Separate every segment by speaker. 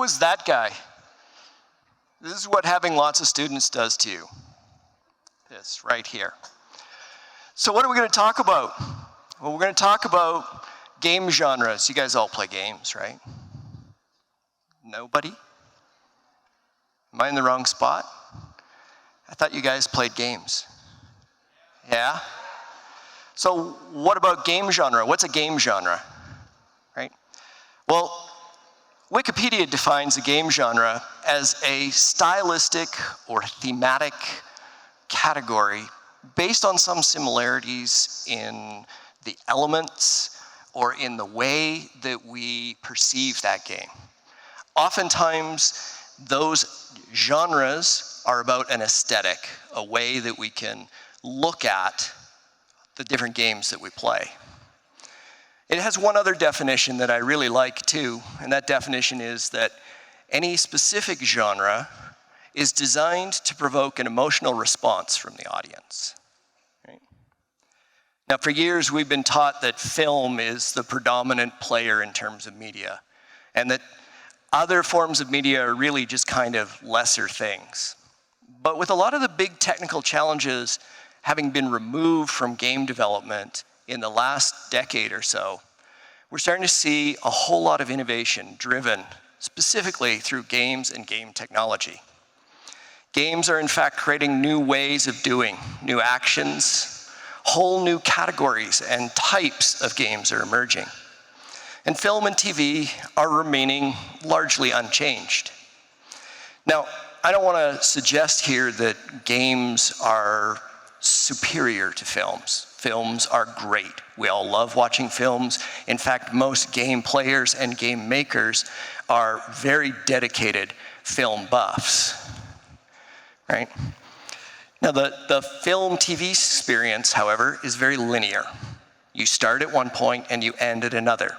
Speaker 1: is that guy? This is what having lots of students does to you. This right here. So what are we going to talk about? Well, we're going to talk about game genres. You guys all play games, right? Nobody? Am I in the wrong spot? I thought you guys played games. Yeah? So what about game genre? What's a game genre? Right? Well, Wikipedia defines a game genre as a stylistic or thematic category based on some similarities in the elements or in the way that we perceive that game. Oftentimes, those genres are about an aesthetic, a way that we can look at the different games that we play. It has one other definition that I really like too, and that definition is that any specific genre is designed to provoke an emotional response from the audience. Right? Now, for years we've been taught that film is the predominant player in terms of media, and that other forms of media are really just kind of lesser things. But with a lot of the big technical challenges having been removed from game development in the last decade or so, we're starting to see a whole lot of innovation driven specifically through games and game technology. Games are in fact creating new ways of doing, new actions, whole new categories and types of games are emerging. And film and TV are remaining largely unchanged. Now, I don't want to suggest here that games are superior to films. Films are great. We all love watching films. In fact, most game players and game makers are very dedicated film buffs, right? Now, the film TV experience, however, is very linear. You start at one point and you end at another.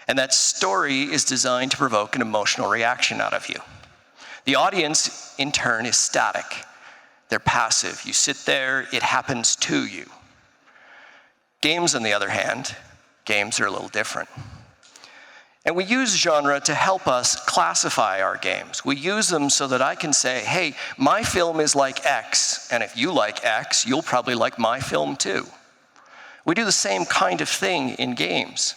Speaker 1: And that story is designed to provoke an emotional reaction out of you. The audience, in turn, is static. They're passive. You sit there, it happens to you. Games, on the other hand, games are a little different. And we use genre to help us classify our games. We use them so that I can say, hey, my film is like X, and if you like X, you'll probably like my film too. We do the same kind of thing in games.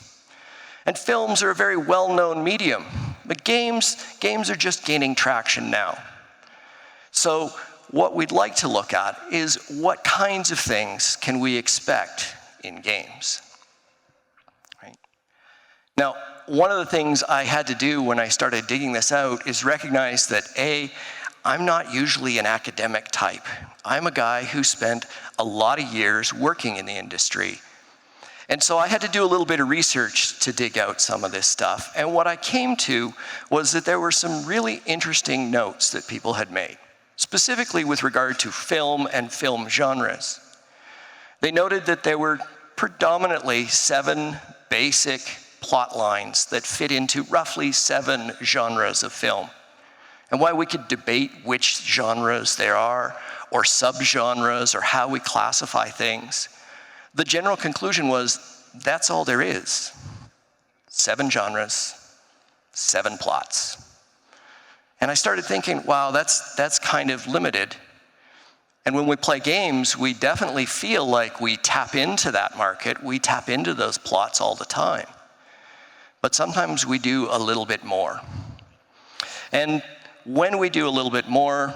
Speaker 1: And films are a very well-known medium, but games are just gaining traction now. So what we'd like to look at is what kinds of things can we expect in games, right? Now, one of the things I had to do when I started digging this out is recognize that I'm not usually an academic type. I'm a guy who spent a lot of years working in the industry. And so I had to do a little bit of research to dig out some of this stuff. And what I came to was that there were some really interesting notes that people had made, specifically with regard to film and film genres. They noted that there were predominantly 7 basic plot lines that fit into roughly 7 genres of film. And while we could debate which genres there are, or subgenres, or how we classify things, the general conclusion was, that's all there is. 7 genres, 7 plots. And I started thinking, wow, that's kind of limited. And when we play games, we definitely feel like we tap into that market. We tap into those plots all the time. But sometimes we do a little bit more. And when we do a little bit more,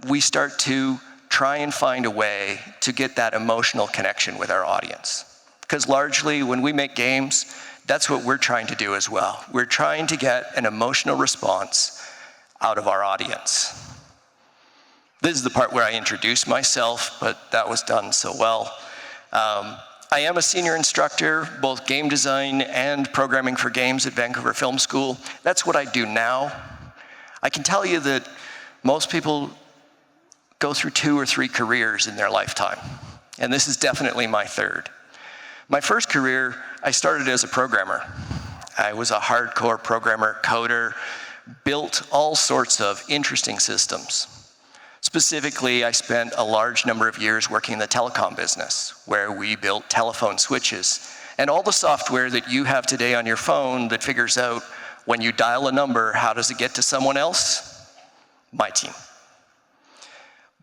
Speaker 1: we start to try and find a way to get that emotional connection with our audience. Because largely, when we make games, that's what we're trying to do as well. We're trying to get an emotional response out of our audience. This is the part where I introduce myself, but that was done so well. I am a senior instructor, both game design and programming for games at Vancouver Film School. That's what I do now. I can tell you that most people go through 2 or 3 careers in their lifetime, and this is definitely my 3rd. My first career, I started as a programmer. I was a hardcore programmer, coder, built all sorts of interesting systems. Specifically, I spent a large number of years working in the telecom business, where we built telephone switches and all the software that you have today on your phone that figures out When you dial a number, how does it get to someone else? My team.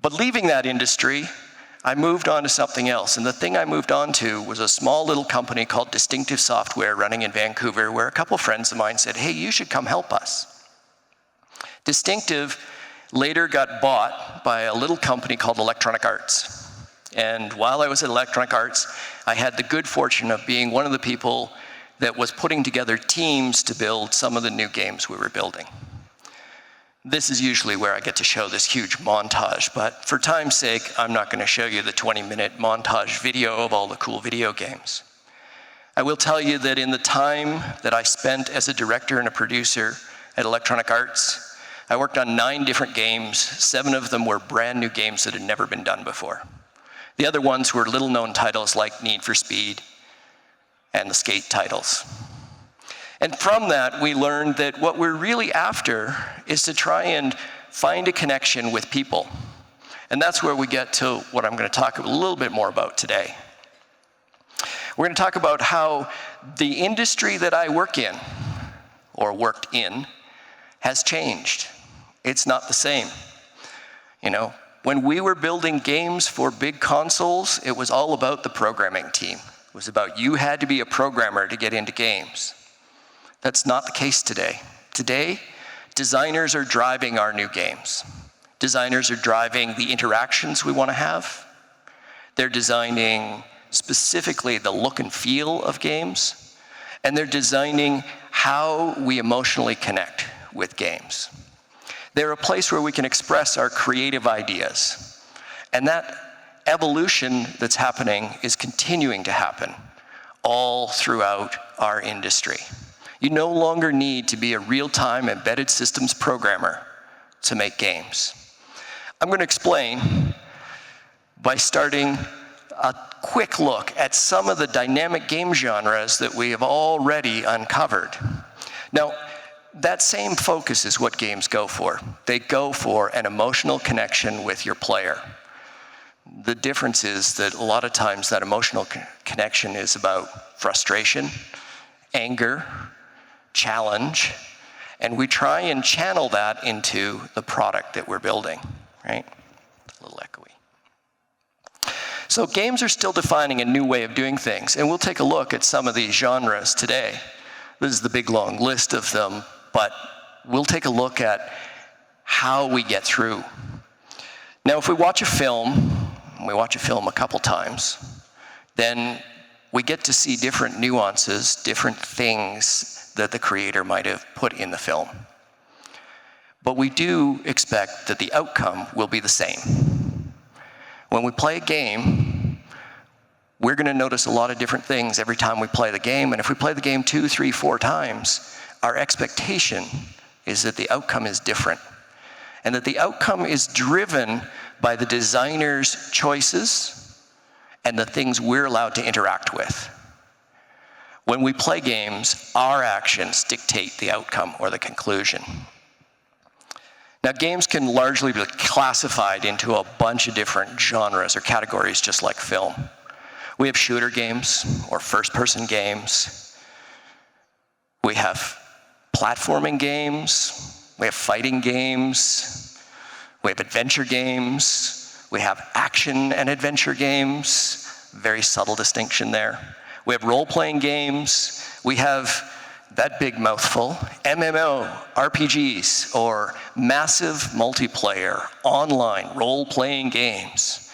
Speaker 1: But leaving that industry, I moved on to something else. And the thing I moved on to was a small little company called Distinctive Software running in Vancouver, where a couple friends of mine said, hey, you should come help us. Distinctive later got bought by a little company called Electronic Arts. And while I was at Electronic Arts, I had the good fortune of being one of the people that was putting together teams to build some of the new games we were building. This is usually where I get to show this huge montage, but for time's sake, I'm not going to show you the 20-minute montage video of all the cool video games. I will tell you that in the time that I spent as a director and a producer at Electronic Arts, I worked on 9 different games. 7 of them were brand new games that had never been done before. The other ones were little-known titles like Need for Speed and the Skate titles. And from that, we learned that what we're really after is to try and find a connection with people. And that's where we get to what I'm going to talk a little bit more about today. We're going to talk about how the industry that I work in, or worked in, has changed. It's not the same. You know, when we were building games for big consoles, it was all about the programming team. It was about you had to be a programmer to get into games. That's not the case today. Today, designers are driving our new games. Designers are driving the interactions we want to have. They're designing specifically the look and feel of games. And they're designing how we emotionally connect with games. They're a place where we can express our creative ideas. And that evolution that's happening is continuing to happen all throughout our industry. You no longer need to be a real-time embedded systems programmer to make games. I'm going to explain by starting a quick look at some of the dynamic game genres that we have already uncovered. Now, that same focus is what games go for. They go for an emotional connection with your player. The difference is that a lot of times that emotional connection is about frustration, anger, challenge, and we try and channel that into the product that we're building, right? A little echoey. So games are still defining a new way of doing things, and we'll take a look at some of these genres today. This is the big long list of them, but we'll take a look at how we get through. Now, if we watch a film, and we watch a film a couple times, then we get to see different nuances, different things that the creator might have put in the film. But we do expect that the outcome will be the same. When we play a game, we're going to notice a lot of different things every time we play the game, and if we play the game 2, 3, 4 times, our expectation is that the outcome is different, and that the outcome is driven by the designer's choices and the things we're allowed to interact with. When we play games, our actions dictate the outcome or the conclusion. Now, games can largely be classified into a bunch of different genres or categories, just like film. We have shooter games or first-person games. We have platforming games. We have fighting games. We have adventure games. We have action and adventure games. Very subtle distinction there. We have role-playing games. We have that big mouthful, MMO, RPGs, or massive multiplayer, online role-playing games.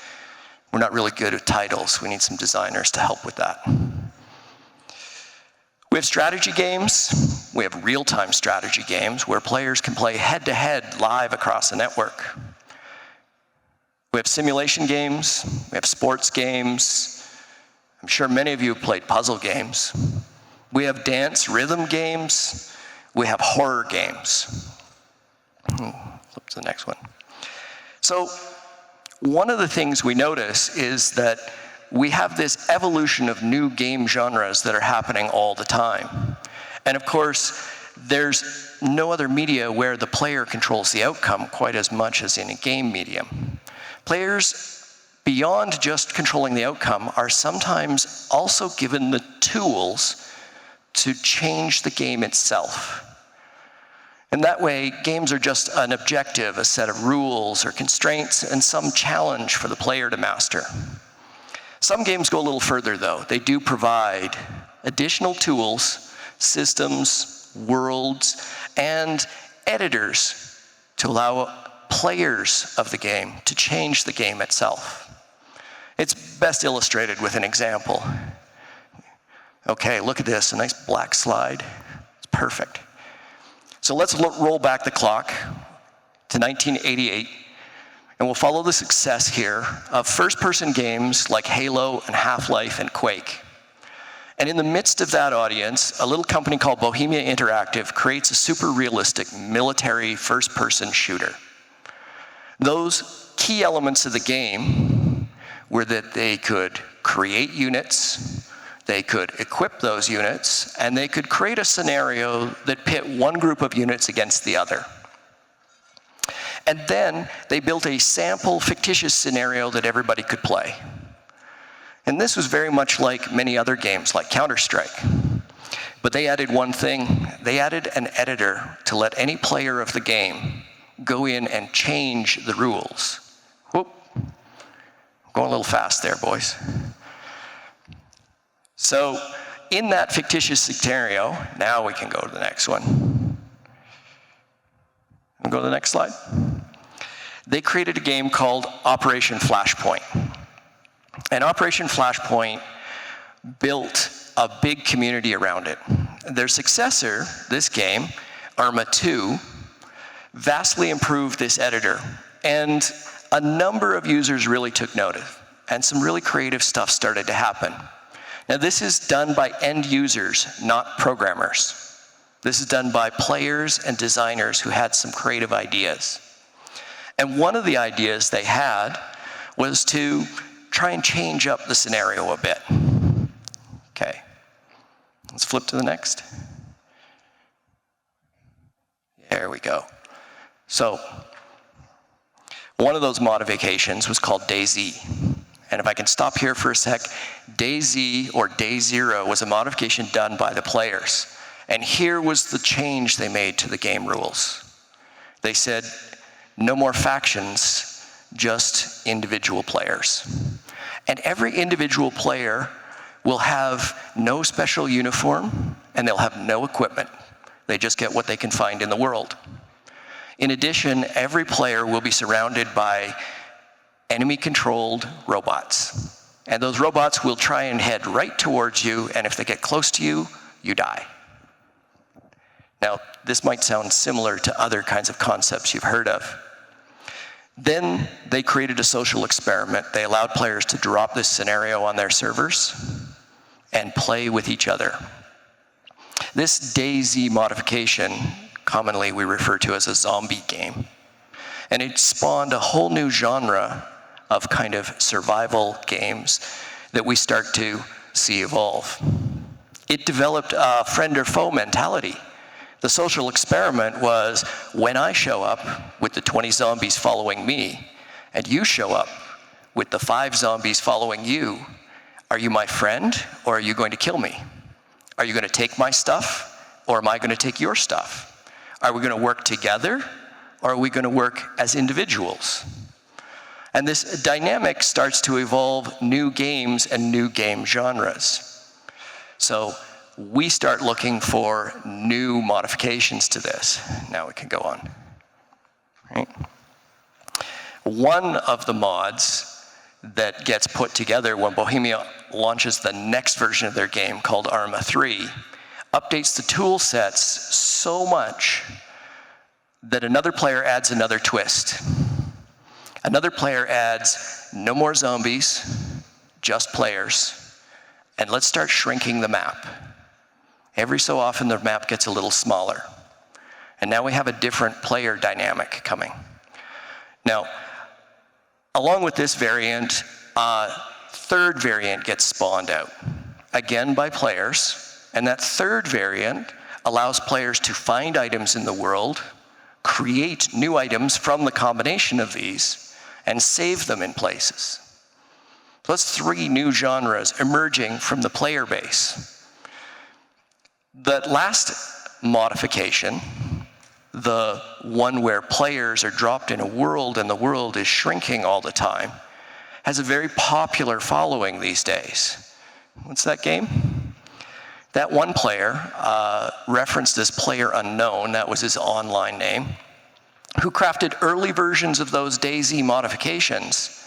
Speaker 1: We're not really good at titles. We need some designers to help with that. We have strategy games. We have real-time strategy games where players can play head-to-head live across the network. We have simulation games. We have sports games. I'm sure many of you have played puzzle games. We have dance rhythm games. We have horror games. Flip to the next one. So one of the things we notice is that we have this evolution of new game genres that are happening all the time. And of course, there's no other media where the player controls the outcome quite as much as in a game medium. Players, beyond just controlling the outcome, are sometimes also given the tools to change the game itself. And that way, games are just an objective, a set of rules or constraints, and some challenge for the player to master. Some games go a little further, though. They do provide additional tools, systems, worlds, and editors to allow players of the game to change the game itself. It's best illustrated with an example. Okay, look at this, a nice black slide. It's perfect. So let's roll back the clock to 1988, and we'll follow the success here of first-person games like Halo and Half-Life and Quake. And in the midst of that audience, a little company called Bohemia Interactive creates a super realistic military first-person shooter. Those key elements of the game were that they could create units, they could equip those units, and they could create a scenario that pit one group of units against the other. And then they built a sample fictitious scenario that everybody could play. And this was very much like many other games, like Counter-Strike. But they added one thing. They added an editor to let any player of the game go in and change the rules. Whoop. Going a little fast there, boys. So in that fictitious scenario, now we can go to the next one. We'll go to the next slide. They created a game called Operation Flashpoint. And Operation Flashpoint built a big community around it. Their successor, this game, Arma 2, vastly improved this editor. And a number of users really took notice. And some really creative stuff started to happen. Now, this is done by end users, not programmers. This is done by players and designers who had some creative ideas. And one of the ideas they had was to try and change up the scenario a bit. Okay, let's flip to the next. There we go. So, one of those modifications was called DayZ. And if I can stop here for a sec, DayZ, or Day Zero, was a modification done by the players. And here was the change they made to the game rules. They said, no more factions, just individual players. And every individual player will have no special uniform, and they'll have no equipment. They just get what they can find in the world. In addition, every player will be surrounded by enemy-controlled robots. And those robots will try and head right towards you, and if they get close to you, you die. Now, this might sound similar to other kinds of concepts you've heard of. Then they created a social experiment. They allowed players to drop this scenario on their servers and play with each other. This DayZ modification, commonly we refer to as a zombie game, and it spawned a whole new genre of kind of survival games that we start to see evolve. It developed a friend or foe mentality. The social experiment was, when I show up with the 20 zombies following me, and you show up with the 5 zombies following you, are you my friend, or are you going to kill me? Are you going to take my stuff, or am I going to take your stuff? Are we going to work together, or are we going to work as individuals? And this dynamic starts to evolve new games and new game genres. So we start looking for new modifications to this. Now we can go on. Right? One of the mods that gets put together when Bohemia launches the next version of their game, called Arma 3, updates the tool sets so much that another player adds another twist. Another player adds no more zombies, just players, and let's start shrinking the map. Every so often the map gets a little smaller. And now we have a different player dynamic coming. Now, along with this variant, a third variant gets spawned out, again by players, and that third variant allows players to find items in the world, create new items from the combination of these, and save them in places. So that's 3 new genres emerging from the player base. That last modification the one where players are dropped in a world and the world is shrinking all the time, has a very popular following these days. What's that game? That one player, referenced as Player Unknown, that was his online name, who crafted early versions of those DayZ modifications,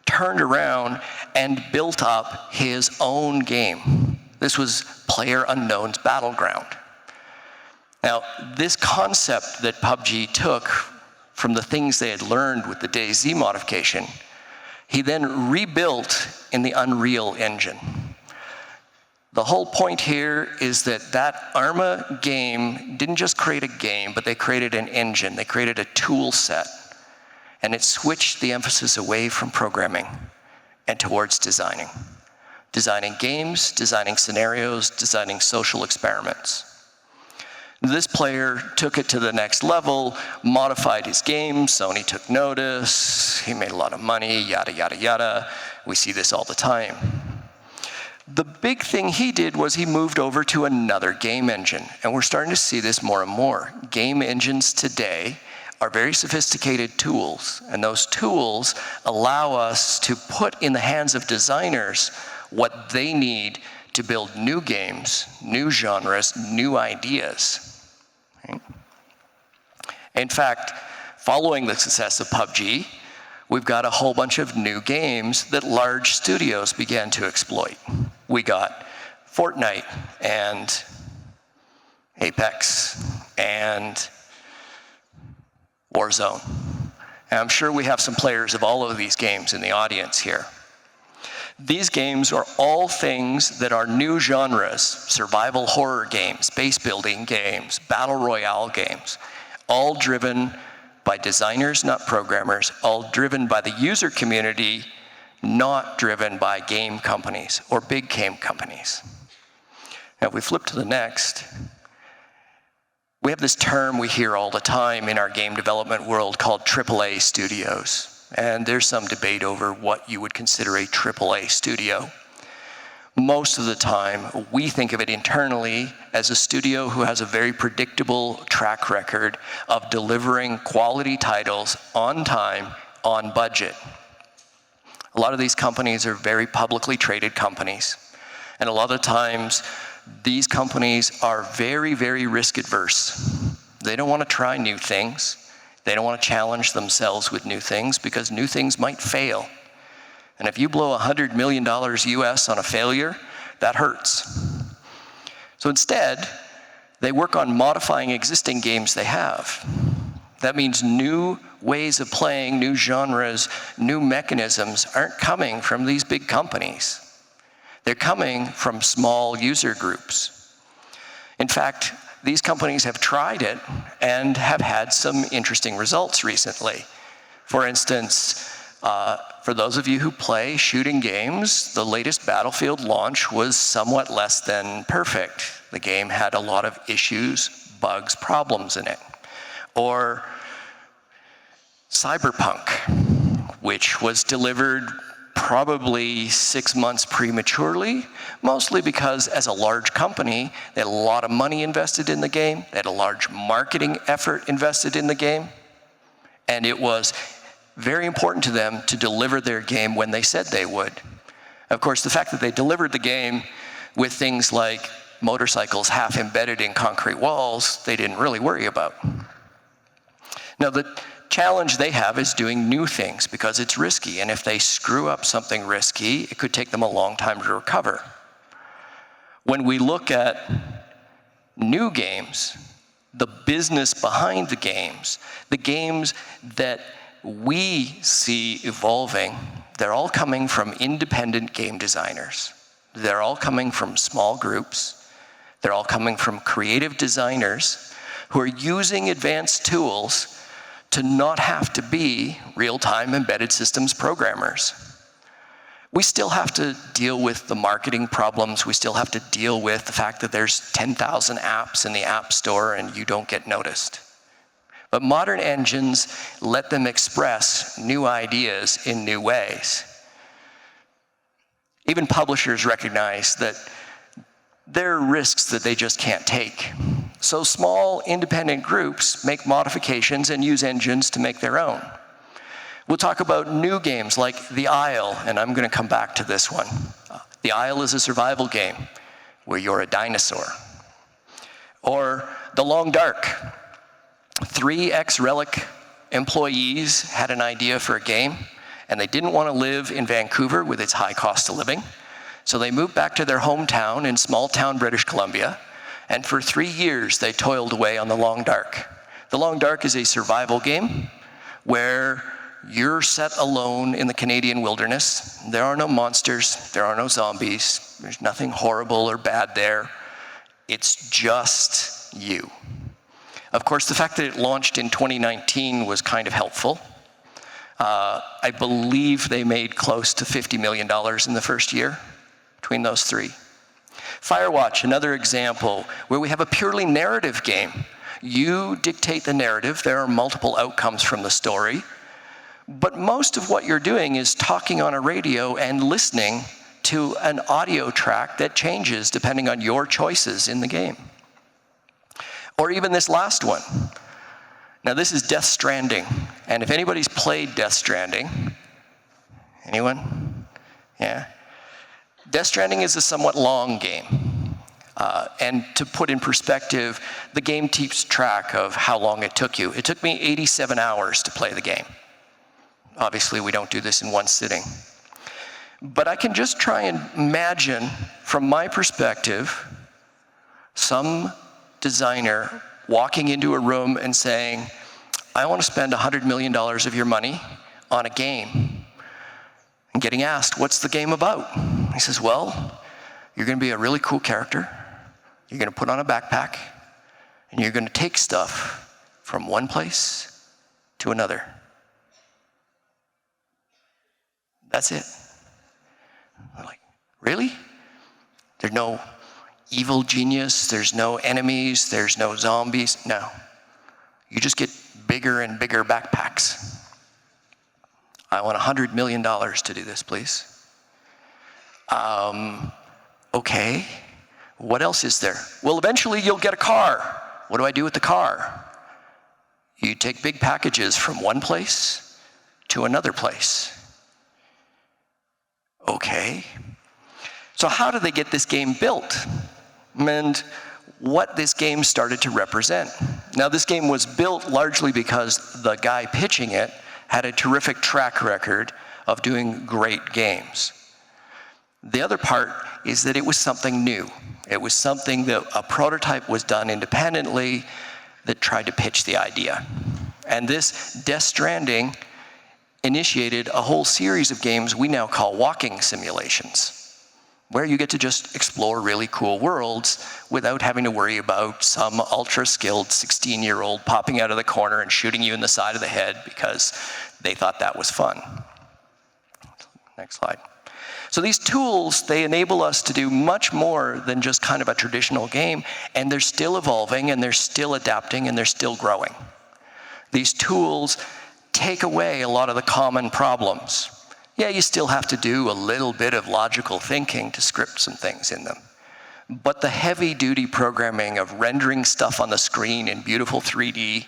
Speaker 1: turned around and built up his own game. This was Player Unknown's Battleground. Now, this concept that PUBG took from the things they had learned with the DayZ modification, he then rebuilt in the Unreal Engine. The whole point here is that that Arma game didn't just create a game, but they created an engine. They created a tool set, and it switched the emphasis away from programming and towards designing. Designing games, designing scenarios, designing social experiments. This player took it to the next level, modified his game, Sony took notice, he made a lot of money, yada, yada, yada. We see this all the time. The big thing he did was he moved over to another game engine, and we're starting to see this more and more. Game engines today are very sophisticated tools, and those tools allow us to put in the hands of designers what they need to build new games, new genres, new ideas. Okay? In fact, following the success of PUBG, we've got a whole bunch of new games that large studios began to exploit. We got Fortnite and Apex and Warzone. And I'm sure we have some players of all of these games in the audience here. These games are all things that are new genres: survival horror games, base building games, battle royale games, all driven by designers, not programmers, all driven by the user community, not driven by game companies or big game companies. Now, if we flip to the next, we have this term we hear all the time in our game development world called AAA studios. And there's some debate over what you would consider a AAA studio. Most of the time, we think of it internally as a studio who has a very predictable track record of delivering quality titles on time, on budget. A lot of these companies are very publicly traded companies. And a lot of times, these companies are very, very risk adverse. They don't want to try new things. They don't want to challenge themselves with new things because new things might fail. And if you blow $100 million US on a failure, that hurts. So instead, they work on modifying existing games they have. That means new ways of playing, new genres, new mechanisms aren't coming from these big companies. They're coming from small user groups. In fact, these companies have tried it and have had some interesting results recently. For instance, for those of you who play shooting games, the latest Battlefield launch was somewhat less than perfect. The game had a lot of issues, bugs, problems in it. Or Cyberpunk, which was delivered probably 6 months prematurely, mostly because as a large company, they had a lot of money invested in the game, they had a large marketing effort invested in the game, and it was very important to them to deliver their game when they said they would. Of course, the fact that they delivered the game with things like motorcycles half embedded in concrete walls, they didn't really worry about. Now, the challenge they have is doing new things because it's risky, and if they screw up something risky, it could take them a long time to recover. When we look at new games, the business behind the games that we see evolving, they're all coming from independent game designers. They're all coming from small groups. They're all coming from creative designers who are using advanced tools to not have to be real-time embedded systems programmers. We still have to deal with the marketing problems. We still have to deal with the fact that there's 10,000 apps in the App Store and you don't get noticed. But modern engines let them express new ideas in new ways. Even publishers recognize that there are risks that they just can't take. So small independent groups make modifications and use engines to make their own. We'll talk about new games like The Isle, and I'm going to come back to this one. The Isle is a survival game where you're a dinosaur. Or The Long Dark. 3 ex-Relic employees had an idea for a game, and they didn't want to live in Vancouver with its high cost of living. So they moved back to their hometown in small-town British Columbia, and for 3 years they toiled away on The Long Dark. The Long Dark is a survival game where you're set alone in the Canadian wilderness. There are no monsters, there are no zombies, there's nothing horrible or bad there. It's just you. Of course, the fact that it launched in 2019 was kind of helpful. I believe they made close to $50 million in the first year between those 3. Firewatch, another example where we have a purely narrative game. You dictate the narrative, there are multiple outcomes from the story, but most of what you're doing is talking on a radio and listening to an audio track that changes depending on your choices in the game. Or even this last one. Now this is Death Stranding, and if anybody's played Death Stranding, anyone? Yeah? Death Stranding is a somewhat long game. And to put in perspective, the game keeps track of how long it took you. It took me 87 hours to play the game. Obviously, we don't do this in one sitting. But I can just try and imagine, from my perspective, some designer walking into a room and saying, I want to spend $100 million of your money on a game. And getting asked, what's the game about? He says, well, you're going to be a really cool character. You're going to put on a backpack, and you're going to take stuff from one place to another. That's it. I'm like, really? There's no evil genius, there's no enemies, there's no zombies. No. You just get bigger and bigger backpacks. I want $100 million to do this, please. Okay. What else is there? Well, eventually you'll get a car. What do I do with the car? You take big packages from one place to another place. Okay. So how do they get this game built? And what this game started to represent. Now, this game was built largely because the guy pitching it had a terrific track record of doing great games. The other part is that it was something new. It was something that a prototype was done independently that tried to pitch the idea. And this Death Stranding initiated a whole series of games we now call walking simulations, where you get to just explore really cool worlds without having to worry about some ultra-skilled 16-year-old popping out of the corner and shooting you in the side of the head because they thought that was fun. Next slide. So these tools, they enable us to do much more than just kind of a traditional game, and they're still evolving, and they're still adapting, and they're still growing. These tools take away a lot of the common problems. Yeah, you still have to do a little bit of logical thinking to script some things in them. But the heavy-duty programming of rendering stuff on the screen in beautiful 3D,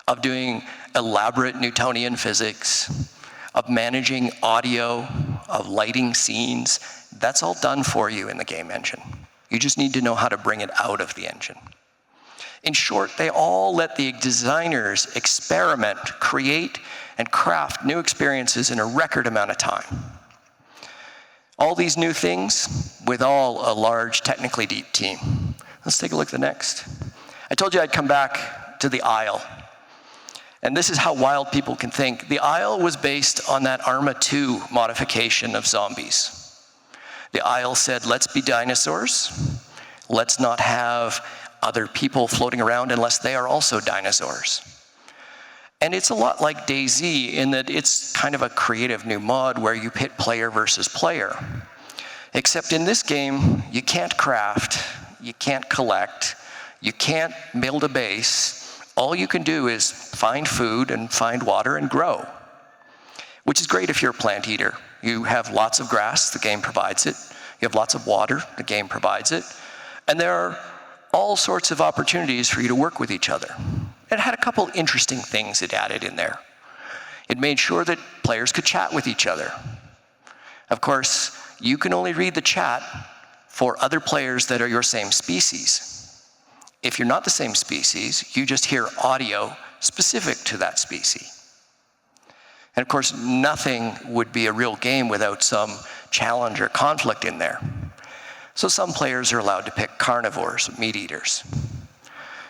Speaker 1: of doing elaborate Newtonian physics, of managing audio, of lighting scenes, that's all done for you in the game engine. You just need to know how to bring it out of the engine. In short, they all let the designers experiment, create, and craft new experiences in a record amount of time. All these new things with all a large, technically deep team. Let's take a look at the next. I told you I'd come back to The Isle. And this is how wild people can think. The Isle was based on that Arma 2 modification of zombies. The Isle said, let's be dinosaurs. Let's not have other people floating around unless they are also dinosaurs. And it's a lot like DayZ in that it's kind of a creative new mod where you pit player versus player. Except in this game, you can't craft, you can't collect, you can't build a base. All you can do is find food and find water and grow, which is great if you're a plant eater. You have lots of grass, the game provides it. You have lots of water, the game provides it. And there are all sorts of opportunities for you to work with each other. It had a couple interesting things it added in there. It made sure that players could chat with each other. Of course, you can only read the chat for other players that are your same species. If you're not the same species, you just hear audio specific to that species. And of course, nothing would be a real game without some challenge or conflict in there. So some players are allowed to pick carnivores, meat eaters.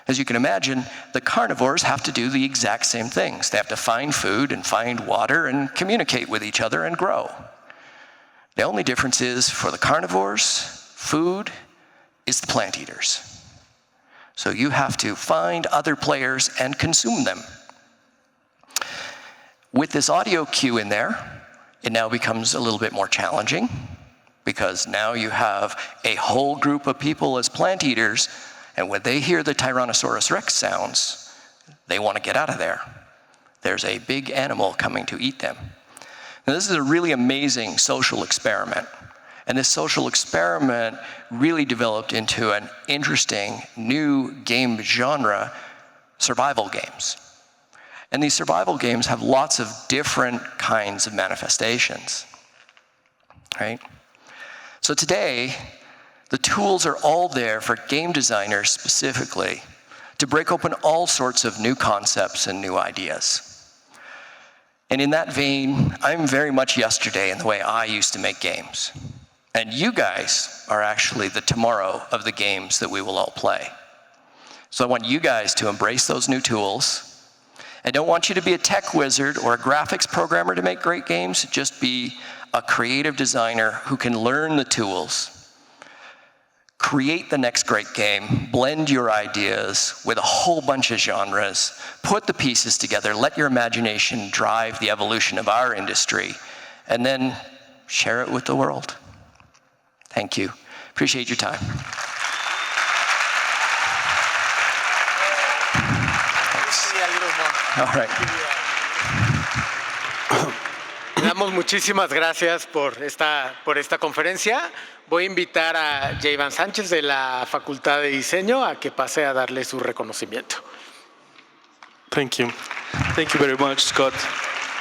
Speaker 1: As you can imagine, the carnivores have to do the exact same things. They have to find food and find water and communicate with each other and grow. The only difference is, for the carnivores, food is the plant eaters. So you have to find other players and consume them. With this audio cue in there, it now becomes a little bit more challenging, because now you have a whole group of people as plant eaters, and when they hear the Tyrannosaurus Rex sounds, they want to get out of there. There's a big animal coming to eat them. Now, this is a really amazing social experiment. And this social experiment really developed into an interesting new game genre, survival games. And these survival games have lots of different kinds of manifestations, right? So today, the tools are all there for game designers specifically to break open all sorts of new concepts and new ideas. And in that vein, I'm very much yesterday in the way I used to make games. And you guys are actually the tomorrow of the games that we will all play. So I want you guys to embrace those new tools. I don't want you to be a tech wizard or a graphics programmer to make great games. Just be a creative designer who can learn the tools, create the next great game, blend your ideas with a whole bunch of genres, put the pieces together, let your imagination drive the evolution of our industry, and then share it with the world. Thank you. Appreciate your time. All right.
Speaker 2: Le damos muchísimas gracias por esta conferencia. Voy a invitar a Jayvan Sánchez de la Facultad de Diseño a que pase a darle su reconocimiento.
Speaker 3: Thank you. Thank you very much, Scott.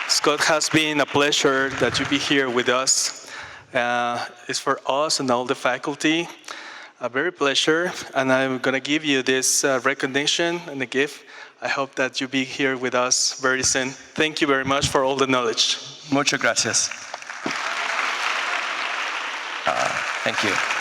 Speaker 3: Scott, has been a pleasure that you be here with us. It's for us and all the faculty a very pleasure, and I'm going to give you this recognition and a gift. I hope that you be here with us very soon. Thank you very much for all the knowledge.
Speaker 1: Muchas gracias. Thank you.